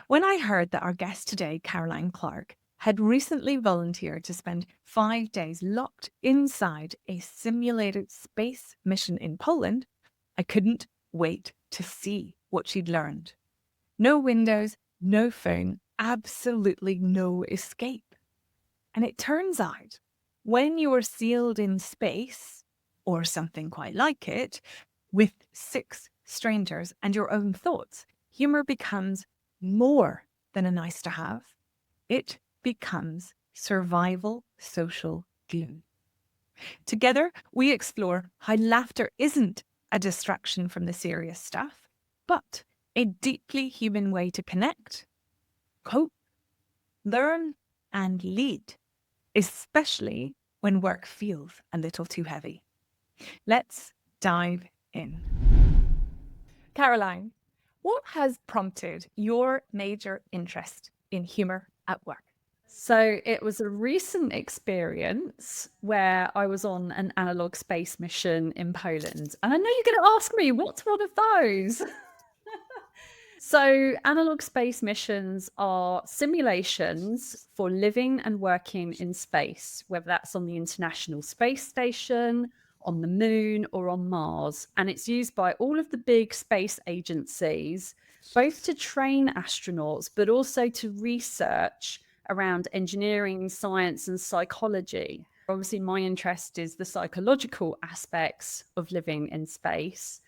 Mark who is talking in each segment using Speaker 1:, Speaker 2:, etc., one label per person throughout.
Speaker 1: When I heard that our guest today, Caroline Clark, had recently volunteered to spend 5 days locked inside a simulated space mission in Poland, I couldn't wait to see what she'd learned. No windows, no phone, absolutely no escape. And it turns out, when you are sealed in space, or something quite like it, with six strangers and your own thoughts, humour becomes more than a nice to have. It becomes survival social glue. Together, we explore how laughter isn't a distraction from the serious stuff, but a deeply human way to connect, cope, learn, and lead, especially when work feels a little too heavy. Let's dive in. Caroline, what has prompted your major interest in humour at work?
Speaker 2: So it was a recent experience where I was on an analog space mission in Poland. And I know you're going to ask me, what's one of those? So analog space missions are simulations for living and working in space, whether that's on the International Space Station, on the moon, or on Mars. And it's used by all of the big space agencies, both to train astronauts, but also to research around engineering, science, and psychology. Obviously, my interest is the psychological aspects of living in space.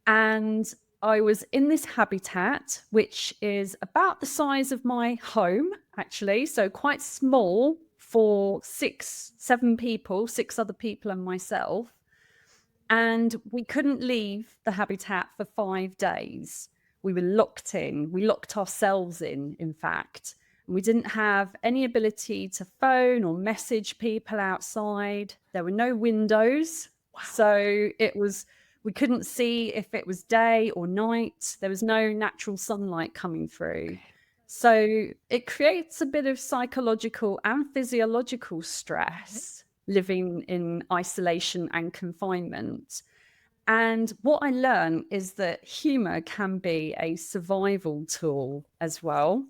Speaker 2: And I was in this habitat, which is about the size of my home, actually. So quite small for 7 people, 6 other people and myself. And we couldn't leave the habitat for 5 days. We were locked in. We locked ourselves in fact. And we didn't have any ability to phone or message people outside. There were no windows. Wow. So we couldn't see if it was day or night. There was no natural sunlight coming through. So it creates a bit of psychological and physiological stress living in isolation and confinement. And what I learned is that humour can be a survival tool as well.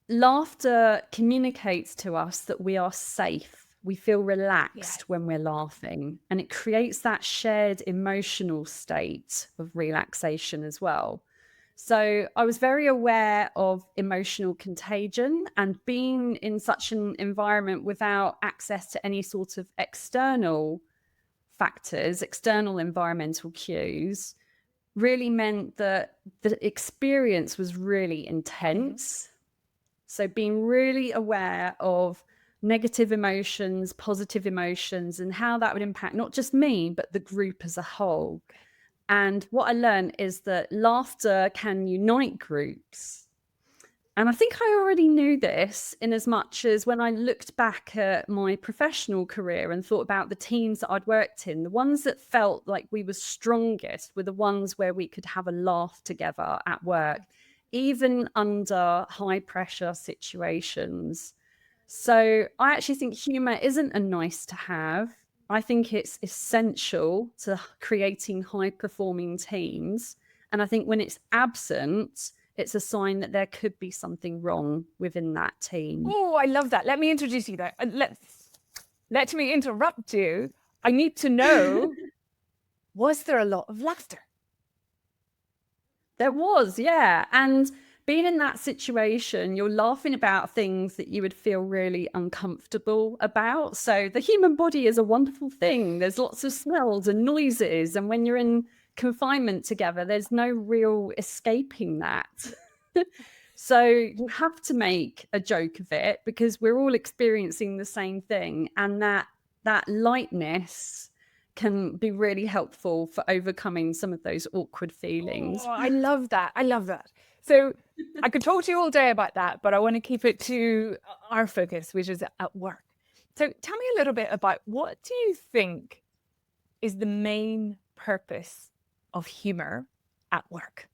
Speaker 2: Laughter communicates to us that we are safe. We feel relaxed when we're laughing, and it creates that shared emotional state of relaxation as well. So I was very aware of emotional contagion, and being in such an environment without access to any sort of external factors, external environmental cues, really meant that the experience was really intense. So being really aware of negative emotions, positive emotions, and how that would impact not just me, but the group as a whole. And what I learned is that laughter can unite groups. And I think I already knew this in as much as when I looked back at my professional career and thought about the teams that I'd worked in, the ones that felt like we were strongest were the ones where we could have a laugh together at work, even under high pressure situations. So I actually think humour isn't a nice to have. I think it's essential to creating high performing teams. And I think when it's absent, it's a sign that there could be something wrong within that team.
Speaker 1: Oh, I love that. Let me introduce you there. Let me interrupt you. I need to know, was there a lot of laughter?
Speaker 2: There was, yeah. And being in that situation, you're laughing about things that you would feel really uncomfortable about. So the human body is a wonderful thing. There's lots of smells and noises. And when you're in confinement together, there's no real escaping that. So you have to make a joke of it because we're all experiencing the same thing. And that lightness can be really helpful for overcoming some of those awkward feelings.
Speaker 1: Oh, I love that. I love that. So I could talk to you all day about that, but I want to keep it to our focus, which is at work. So tell me a little bit about, what do you think is the main purpose of humour at work?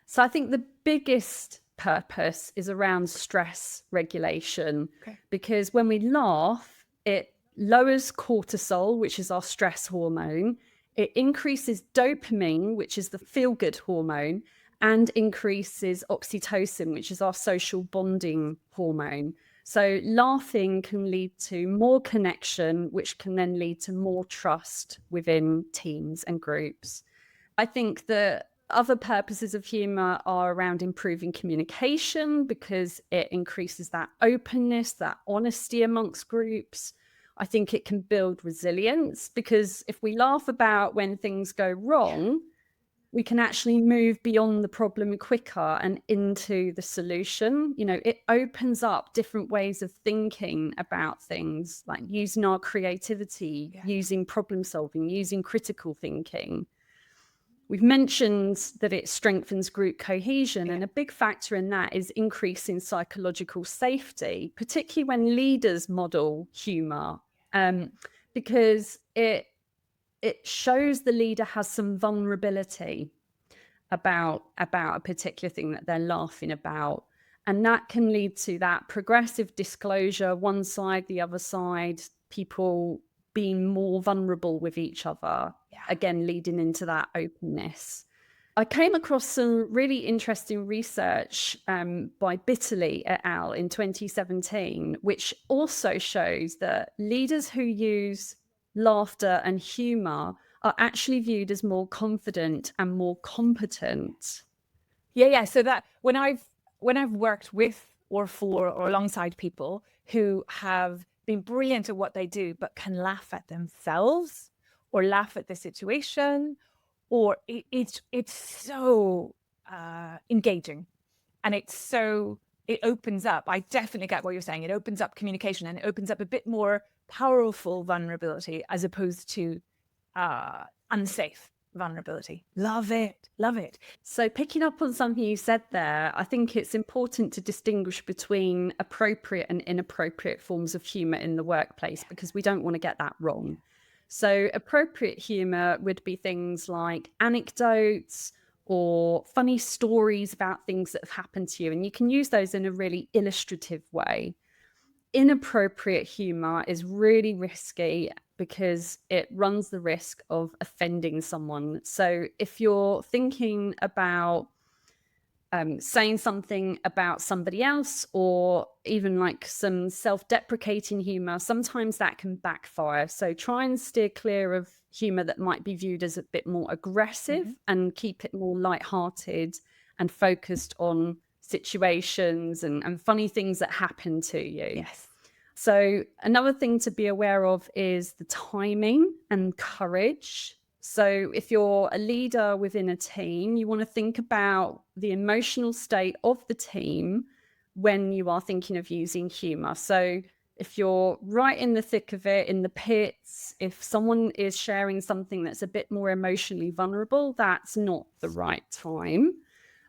Speaker 2: So I think the biggest purpose is around stress regulation, because when we laugh, it lowers cortisol, which is our stress hormone. It increases dopamine, which is the feel-good hormone, and increases oxytocin, which is our social bonding hormone. So laughing can lead to more connection, which can then lead to more trust within teams and groups. I think that other purposes of humor are around improving communication because it increases that openness, that honesty amongst groups. I think it can build resilience because if we laugh about when things go wrong, we can actually move beyond the problem quicker and into the solution. You know, it opens up different ways of thinking about things, like using our creativity, using problem solving, using critical thinking. We've mentioned that it strengthens group cohesion, and a big factor in that is increasing psychological safety, particularly when leaders model humor, because it shows the leader has some vulnerability about a particular thing that they're laughing about. And that can lead to that progressive disclosure, one side, the other side, people being more vulnerable with each other, again, leading into that openness. I came across some really interesting research by Bitterly et al. In 2017, which also shows that leaders who use laughter and humor are actually viewed as more confident and more competent.
Speaker 1: Yeah. So that when I've worked with or for or alongside people who have been brilliant at what they do, but can laugh at themselves or laugh at the situation, or it's so engaging, and it opens up. I definitely get what you're saying. It opens up communication and it opens up a bit more powerful vulnerability as opposed to unsafe vulnerability. Love it.
Speaker 2: So picking up on something you said there, I think it's important to distinguish between appropriate and inappropriate forms of humor in the workplace, because we don't want to get that wrong. So appropriate humor would be things like anecdotes or funny stories about things that have happened to you, and you can use those in a really illustrative way. Inappropriate humor is really risky because it runs the risk of offending someone. So if you're thinking about saying something about somebody else, or even like some self-deprecating humor, sometimes that can backfire. So try and steer clear of humor that might be viewed as a bit more aggressive, and keep it more lighthearted and focused on situations and funny things that happen to you.
Speaker 1: Yes.
Speaker 2: So another thing to be aware of is the timing and courage. So if you're a leader within a team, you want to think about the emotional state of the team when you are thinking of using humor. So if you're right in the thick of it, in the pits, if someone is sharing something that's a bit more emotionally vulnerable, that's not the right time.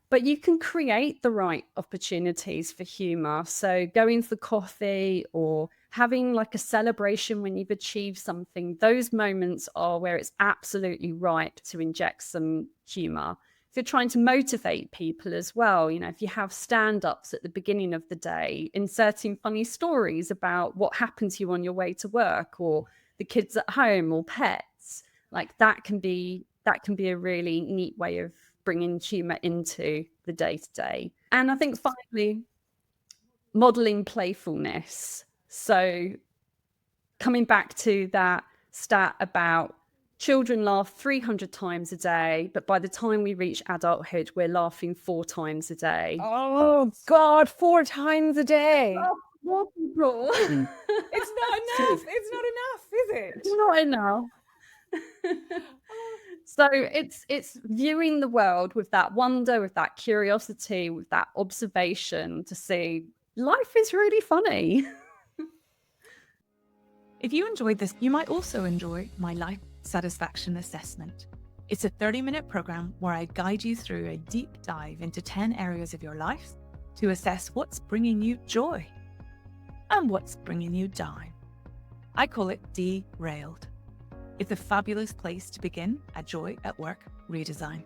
Speaker 2: But you can create the right opportunities for humor. So going for coffee or having like a celebration when you've achieved something, those moments are where it's absolutely right to inject some humor. If you're trying to motivate people as well, you know, if you have stand-ups at the beginning of the day, inserting funny stories about what happened to you on your way to work, or the kids at home, or pets, like that can be a really neat way of bringing humor into the day-to-day. And I think finally, modeling playfulness. So coming back to that stat about children laugh 300 times a day, but by the time we reach adulthood, we're laughing 4 times a day.
Speaker 1: Oh God, 4 times a day.
Speaker 2: Oh, more people.
Speaker 1: It's not enough. It's not enough, is it?
Speaker 2: It's not enough. So it's viewing the world with that wonder, with that curiosity, with that observation to see life is really funny.
Speaker 1: If you enjoyed this, you might also enjoy my Life Satisfaction Assessment. It's a 30-minute program where I guide you through a deep dive into 10 areas of your life to assess what's bringing you joy and what's bringing you down. I call it Derailed. It's a fabulous place to begin a Joy at Work redesign.